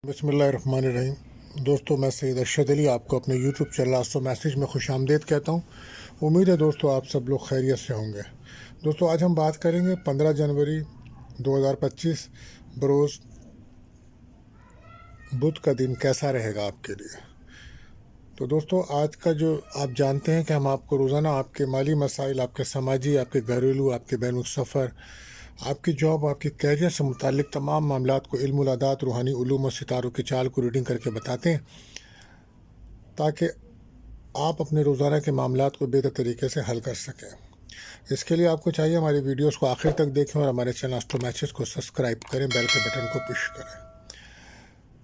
बिस्मिल्लाहिर्रहमानिर्रहीम। दोस्तों, मैं सैयद अरशद अली आपको अपने यूट्यूब चैनल आस्तो मैसेज में खुश आमदीद कहता हूँ। उम्मीद है दोस्तों आप सब लोग खैरियत से होंगे। दोस्तों, आज हम बात करेंगे 15 जनवरी 2025 बरोज़ बुध का दिन कैसा रहेगा आपके लिए। तो दोस्तों, आज का जो आप जानते हैं कि हम आपको रोज़ाना आपके माली मसाइल, आपके समाजी, आपके घरेलू, आपके बैनुल सफ़र, आपकी जॉब, आपके कैरियर से मुताल्लिक तमाम मामलात को इल्मुल अदात, रूहानी उलूम और सितारों की चाल को रीडिंग करके बताते हैं ताकि आप अपने रोज़ाना के मामलात को बेहतर तरीके से हल कर सकें। इसके लिए आपको चाहिए हमारी वीडियोस को आखिर तक देखें और हमारे चैनल आस्ट्रो मैसेज को सब्सक्राइब करें, बेल के बटन को पुश करें।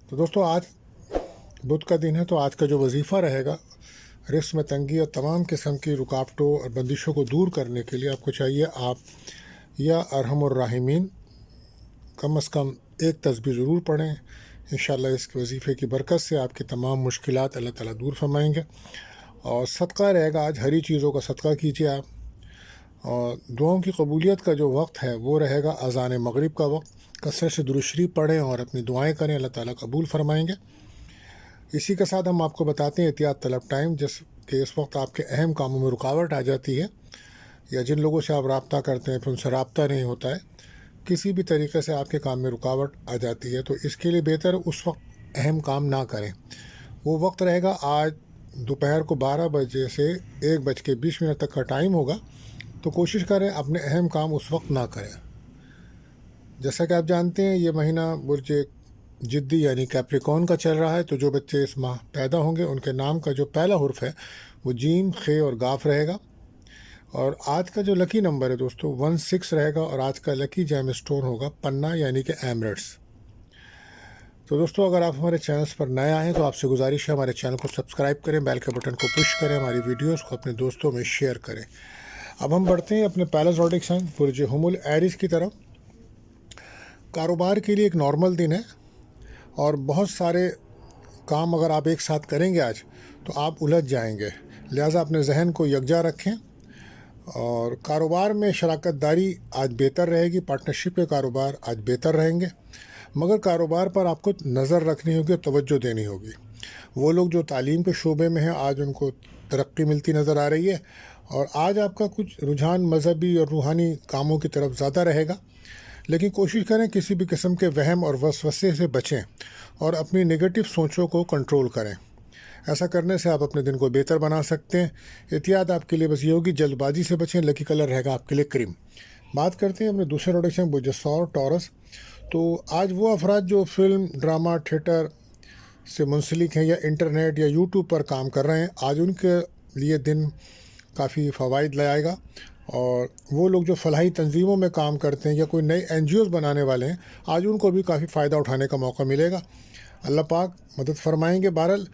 तो दोस्तों, आज बुध का दिन है, तो आज का जो वजीफ़ा रहेगा, रिस्क में तंगी और तमाम किस्म की रुकावटों और बंदिशों को दूर करने के लिए आपको चाहिए आप या अरहमुर राहिमीन कम अज़ कम एक तस्बीह ज़रूर पढ़ें। इंशाअल्लाह इस वजीफ़े की बरकत से आपकी तमाम मुश्किलात अल्लाह ताला दूर फरमाएंगे। और सदका रहेगा, आज हरी चीज़ों का सदका कीजिए आप। और दुआओं की कबूलियत का जो वक्त है वो रहेगा अज़ान मगरिब का वक्त। कसरत से दुरूद शरीफ पढ़ें और अपनी दुआएँ करें, अल्लाह ताला कबूल फरमाएंगे। इसी के साथ हम आपको बताते हैं एहतियात तलब टाइम, जिसके इस वक्त आपके अहम कामों में रुकावट आ जाती है या जिन लोगों से आप रब्ता करते हैं फिर उनसे रब्ता नहीं होता है, किसी भी तरीके से आपके काम में रुकावट आ जाती है, तो इसके लिए बेहतर उस वक्त अहम काम ना करें। वो वक्त रहेगा आज दोपहर को 12 बजे से 1:20 तक का टाइम होगा, तो कोशिश करें अपने अहम काम उस वक्त ना करें। जैसा कि आप जानते हैं ये महीना बुर्ज जिद्दी यानी कैप्रिकॉर्न का चल रहा है, तो जो बच्चे इस माह पैदा होंगे उनके नाम का जो पहला हुर्फ है वो जीम, खे और गाफ रहेगा। और आज का जो लकी नंबर है दोस्तों 16 रहेगा और आज का लकी जैम स्टोन होगा पन्ना यानी कि एमरेट्स। तो दोस्तों, अगर आप हमारे चैनल्स पर नए आए हैं तो आपसे गुजारिश है हमारे चैनल को सब्सक्राइब करें, बेल के बटन को पुश करें, हमारी वीडियोस को अपने दोस्तों में शेयर करें। अब हम बढ़ते हैं अपने पहला ज़ोडिक साइन बुर्ज हुमुल एरिस की तरफ। कारोबार के लिए एक नॉर्मल दिन है और बहुत सारे काम अगर आप एक साथ करेंगे आज तो आप उलझ जाएंगे, लिहाजा अपने जहन को यकजा रखें। और कारोबार में शराकत दारी आज बेहतर रहेगी, पार्टनरशिप के कारोबार आज बेहतर रहेंगे, मगर कारोबार पर आपको नज़र रखनी होगी और तवज्जो देनी होगी। वो लोग जो तालीम के शोबे में हैं आज उनको तरक्की मिलती नज़र आ रही है और आज आपका कुछ रुझान मजहबी और रूहानी कामों की तरफ ज़्यादा रहेगा, लेकिन कोशिश करें किसी भी किस्म के वहम और वसवसे से बचें और अपनी नेगेटिव सोचों को कंट्रोल करें। ऐसा करने से आप अपने दिन को बेहतर बना सकते हैं। एहतियात आपके लिए बस ये होगी, जल्दबाजी से बचें। लकी कलर रहेगा आपके लिए क्रीम। बात करते हैं अपने दूसरे रोडेशन बुजसौर टॉरस। तो आज वो अफराद जो फिल्म, ड्रामा, थिएटर से मुंसलिक हैं या इंटरनेट या यूट्यूब पर काम कर रहे हैं, आज उनके लिए दिन काफ़ी फ़वाइद लाएगा। और वो लोग जो फलाही तंजीमों में काम करते हैं या कोई नए NGOs बनाने वाले हैं, आज उनको भी काफ़ी फ़ायदा उठाने का मौका मिलेगा। अल्लाह पाक मदद फरमाएंगे। बहरहाल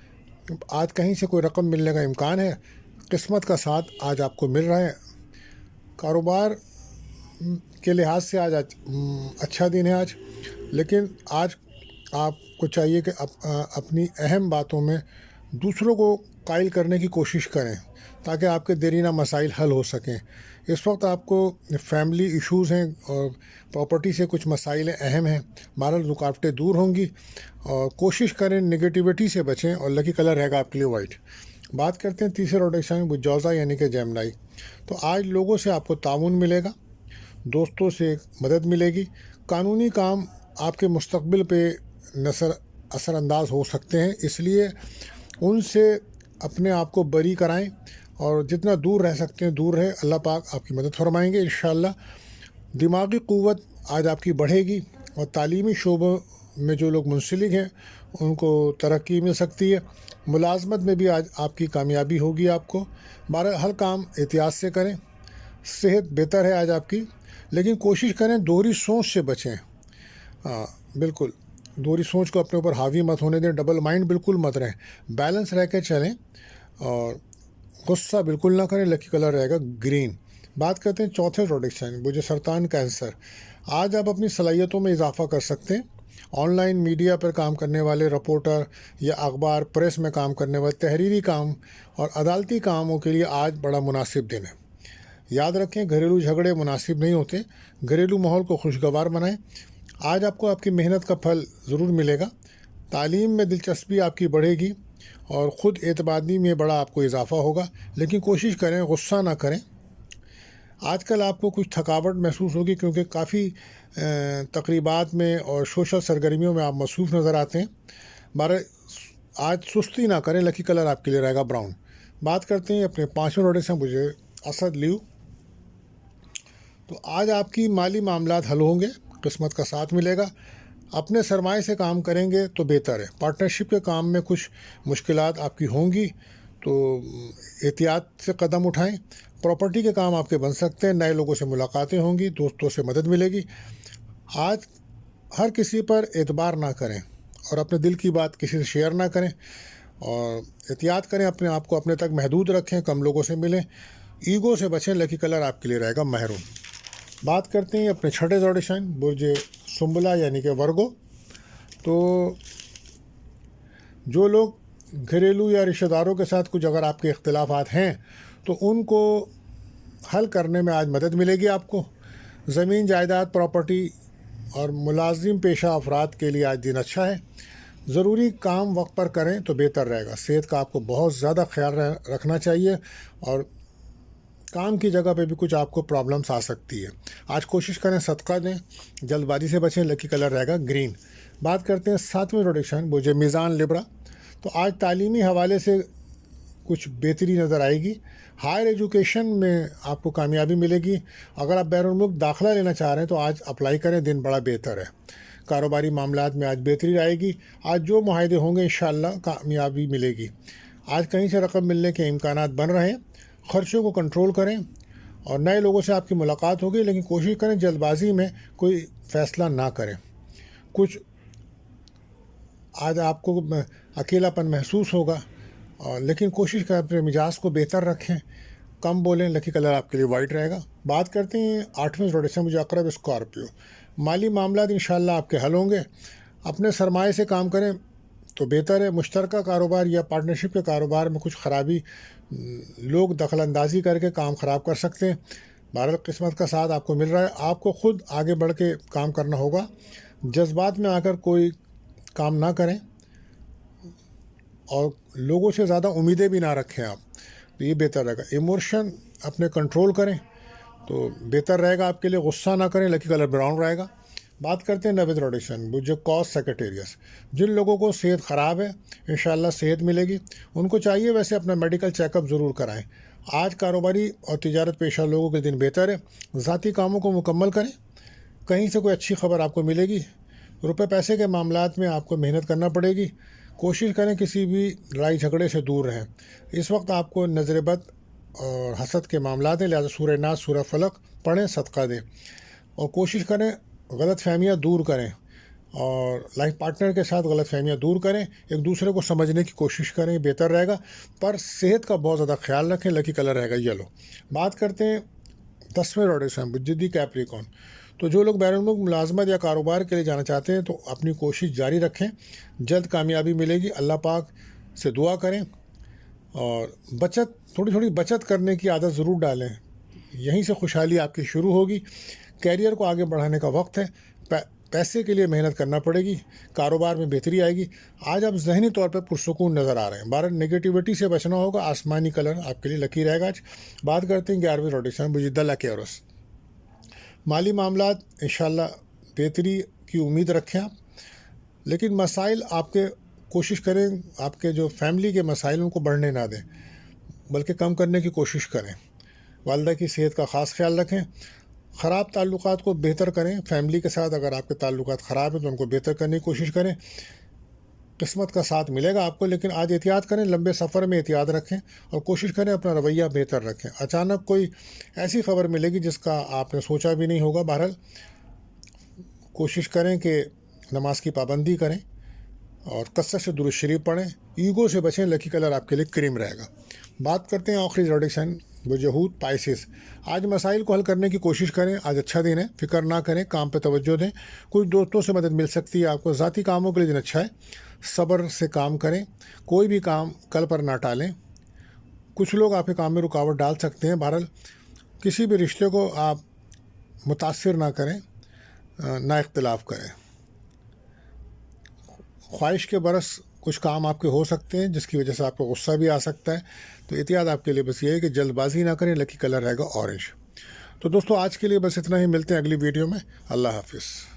आज कहीं से कोई रकम मिलने का इम्कान है, किस्मत का साथ आज आपको मिल रहा है। कारोबार के लिहाज से आज अच्छा दिन है आज, लेकिन आज आपको चाहिए कि अपनी अहम बातों में दूसरों को कायल करने की कोशिश करें ताकि आपके देरीना मसाइल हल हो सकें। इस वक्त आपको फैमिली इश्यूज़ हैं और प्रॉपर्टी से कुछ मसाइल अहम हैं, बहरहाल रुकावटें दूर होंगी और कोशिश करें नेगेटिविटी से बचें। और लकी कलर रहेगा आपके लिए वाइट। बात करते हैं तीसरे रोडेशन में बुजौज़ा यानी कि जेमिनी। तो आज लोगों से आपको ताउन मिलेगा, दोस्तों से मदद मिलेगी, कानूनी काम आपके मुस्तकबिल पे असरअंदाज हो सकते हैं, इसलिए उनसे अपने आप को बरी कराएं और जितना दूर रह सकते हैं दूर रहे। अल्लाह पाक आपकी मदद फरमाएंगे इंशाअल्लाह। दिमागी क़ुव्वत आज आपकी बढ़ेगी और तालीमी शोबों में जो लोग मुंसलिक हैं उनको तरक्की मिल सकती है। मुलाजमत में भी आज आपकी कामयाबी होगी आपको। हर काम एहतियात से करें। सेहत बेहतर है आज आपकी, लेकिन कोशिश करें दोहरी सोच से बचें। बिल्कुल दोहरी सोच को अपने ऊपर हावी मत होने दें, डबल माइंड बिल्कुल मत रहें, बैलेंस रह कर चलें और गुस्सा बिल्कुल ना करें। लकी कलर रहेगा ग्रीन। बात करते हैं चौथे प्रोडिक्शन मुझे सरतान कैंसर। आज आप अपनी सलाहियतों में इजाफा कर सकते हैं। ऑनलाइन मीडिया पर काम करने वाले रिपोर्टर या अखबार प्रेस में काम करने वाले तहरीरी काम और अदालती कामों के लिए आज बड़ा मुनासिब दिन है। याद रखें, घरेलू झगड़े मुनासिब नहीं होते, घरेलू माहौल को खुशगवार बनाएं। आज आपको आपकी मेहनत का फल ज़रूर मिलेगा। تعلیم میں دلچسپی آپ کی بڑھے گی اور خود اعتمادی میں بڑا آپ کو اضافہ ہوگا، لیکن کوشش کریں غصہ نہ کریں۔ آج کل آپ کو کچھ تھکاوٹ محسوس ہوگی کیونکہ کافی تقریبات میں اور سوشل سرگرمیوں میں آپ مصروف نظر آتے ہیں۔ بارہ آج سستی نہ کریں، لکی کلر آپ کے لیے رہے گا براؤن۔ بات کرتے ہیں اپنے 5ویں روڈے سے، مجھے اسد لیو۔ تو آج آپ کی مالی معاملات حل ہوں گے، قسمت کا ساتھ ملے گا۔ اپنے سرمائے سے کام کریں گے تو بہتر ہے۔ پارٹنرشپ کے کام میں کچھ مشکلات آپ کی ہوں گی تو احتیاط سے قدم اٹھائیں۔ پراپرٹی کے کام آپ کے بن سکتے ہیں، نئے لوگوں سے ملاقاتیں ہوں گی، دوستوں سے مدد ملے گی۔ آج ہر کسی پر اعتبار نہ کریں اور اپنے دل کی بات کسی سے شیئر نہ کریں، اور احتیاط کریں، اپنے آپ کو اپنے تک محدود رکھیں، کم لوگوں سے ملیں، ایگو سے بچیں۔ لکی کلر آپ کے لیے رہے گا میرون۔ بات کرتے ہیں اپنے 6ٹھے زوڈ سائن برج سنبلا یعنی کہ ورگو۔ تو جو لوگ گھریلو یا رشتہ داروں کے ساتھ کچھ اگر آپ کے اختلافات ہیں تو ان کو حل کرنے میں آج مدد ملے گی آپ کو۔ زمین جائیداد، پراپرٹی اور ملازم پیشہ افراد کے لیے آج دن اچھا ہے۔ ضروری کام وقت پر کریں تو بہتر رہے گا۔ صحت کا آپ کو بہت زیادہ خیال رکھنا چاہیے، اور کام کی جگہ پہ بھی کچھ آپ کو پرابلمس آ سکتی ہے۔ آج کوشش کریں صدقہ دیں، جلد بازی سے بچیں۔ لکی کلر رہے گا گرین۔ بات کرتے ہیں 7ویں روڈیشن برج میزان لبرا۔ تو آج تعلیمی حوالے سے کچھ بہتری نظر آئے گی۔ ہائر ایجوکیشن میں آپ کو کامیابی ملے گی۔ اگر آپ بیرون ملک داخلہ لینا چاہ رہے ہیں تو آج اپلائی کریں، دن بڑا بہتر ہے۔ کاروباری معاملات میں آج بہتری آئے گی۔ آج جو معاہدے ہوں گے انشاءاللہ کامیابی ملے گی۔ آج کہیں سے رقم ملنے کے امکانات بن رہے ہیں۔ خرچوں کو کنٹرول کریں، اور نئے لوگوں سے آپ کی ملاقات ہوگی، لیکن کوشش کریں جلد بازی میں کوئی فیصلہ نہ کریں۔ کچھ آج آپ کو اکیلا پن محسوس ہوگا، لیکن کوشش کریں اپنے مزاج کو بہتر رکھیں، کم بولیں۔ لکی کلر آپ کے لیے وائٹ رہے گا۔ بات کرتے ہیں 8ویں روڈ سے، مجھے عقرب اسکارپیو۔ مالی معاملات انشاءاللہ آپ کے حل ہوں گے۔ اپنے سرمائے سے کام کریں تو بہتر ہے۔ مشترکہ کاروبار یا پارٹنرشپ کے کاروبار میں کچھ خرابی، لوگ دخل اندازی کر کے کام خراب کر سکتے ہیں۔ بہرحال قسمت کا ساتھ آپ کو مل رہا ہے۔ آپ کو خود آگے بڑھ کے کام کرنا ہوگا۔ جذبات میں آ کر کوئی کام نہ کریں، اور لوگوں سے زیادہ امیدیں بھی نہ رکھیں آپ، تو یہ بہتر رہے گا۔ ایموشن اپنے کنٹرول کریں تو بہتر رہے گا آپ کے لیے۔ غصہ نہ کریں۔ لکی کلر براؤن رہے گا۔ بات کرتے ہیں 9ویں روڈیشن برج کاس سیکریٹریس۔ جن لوگوں کو صحت خراب ہے انشاءاللہ صحت ملے گی۔ ان کو چاہیے ویسے اپنا میڈیکل چیک اپ ضرور کرائیں۔ آج کاروباری اور تجارت پیشہ لوگوں کے دن بہتر ہے۔ ذاتی کاموں کو مکمل کریں، کہیں سے کوئی اچھی خبر آپ کو ملے گی۔ روپے پیسے کے معاملات میں آپ کو محنت کرنا پڑے گی۔ کوشش کریں کسی بھی لڑائی جھگڑے سے دور رہیں۔ اس وقت آپ کو نظر بد اور حسد کے معاملات ہیں، لہٰذا سورہ ناس، سورہ فلق پڑھیں، صدقہ دیں، اور کوشش کریں غلط فہمیاں دور کریں، اور لائف پارٹنر کے ساتھ غلط فہمیاں دور کریں، ایک دوسرے کو سمجھنے کی کوشش کریں، بہتر رہے گا۔ پر صحت کا بہت زیادہ خیال رکھیں۔ لکی کلر رہے گا یلو۔ بات کرتے ہیں 10ویں روڈیشن جدی کیپریکون۔ تو جو لوگ بیرون ملک ملازمت یا کاروبار کے لیے جانا چاہتے ہیں تو اپنی کوشش جاری رکھیں، جلد کامیابی ملے گی۔ اللہ پاک سے دعا کریں، اور تھوڑی تھوڑی بچت کرنے کی عادت ضرور ڈالیں، یہیں سے خوشحالی آپ کی شروع ہوگی۔ کیریئر کو آگے بڑھانے کا وقت ہے۔ پیسے کے لیے محنت کرنا پڑے گی، کاروبار میں بہتری آئے گی۔ آج آپ ذہنی طور پہ پرسکون نظر آ رہے ہیں۔ بہرحال نگیٹیوٹی سے بچنا ہوگا۔ آسمانی کلر آپ کے لیے لکی رہے گا آج۔ بات کرتے ہیں 11ویں روڈیشن برج لاکیروس۔ مالی معاملات انشاءاللہ بہتری کی امید رکھیں آپ، لیکن مسائل آپ کے کوشش کریں آپ کے جو فیملی کے مسائل ان کو بڑھنے نہ دیں، بلکہ کم کرنے کی کوشش کریں۔ والدہ کی صحت کا خاص خیال رکھیں۔ خراب تعلقات کو بہتر کریں۔ فیملی کے ساتھ اگر آپ کے تعلقات خراب ہیں تو ان کو بہتر کرنے کی کوشش کریں۔ قسمت کا ساتھ ملے گا آپ کو، لیکن آج احتیاط کریں، لمبے سفر میں احتیاط رکھیں، اور کوشش کریں اپنا رویہ بہتر رکھیں۔ اچانک کوئی ایسی خبر ملے گی جس کا آپ نے سوچا بھی نہیں ہوگا۔ بہرحال کوشش کریں کہ نماز کی پابندی کریں، اور کثرت سے درود شریف پڑھیں، ایگو سے بچیں۔ لکی کلر آپ کے لیے کریم رہے گا۔ بات کرتے ہیں آخری روڈیشن برج حوت پائسس۔ آج مسائل کو حل کرنے کی کوشش کریں۔ آج اچھا دن ہے، فکر نہ کریں، کام پہ توجہ دیں۔ کچھ دوستوں سے مدد مل سکتی ہے آپ کو۔ ذاتی کاموں کے لیے دن اچھا ہے، صبر سے کام کریں، کوئی بھی کام کل پر نہ ٹالیں۔ کچھ لوگ آپ کے کام میں رکاوٹ ڈال سکتے ہیں۔ بہرحال کسی بھی رشتے کو آپ متاثر نہ کریں، نہ اختلاف کریں۔ ख्वाहिश के बरस कुछ काम आपके हो सकते हैं जिसकी वजह से आपको गुस्सा भी आ सकता है। तो एहतियात आपके लिए बस ये है कि जल्दबाजी ना करें। लकी कलर रहेगा ऑरेंज। तो दोस्तों आज के लिए बस इतना ही, मिलते हैं अगली वीडियो में। अल्लाह हाफिज़।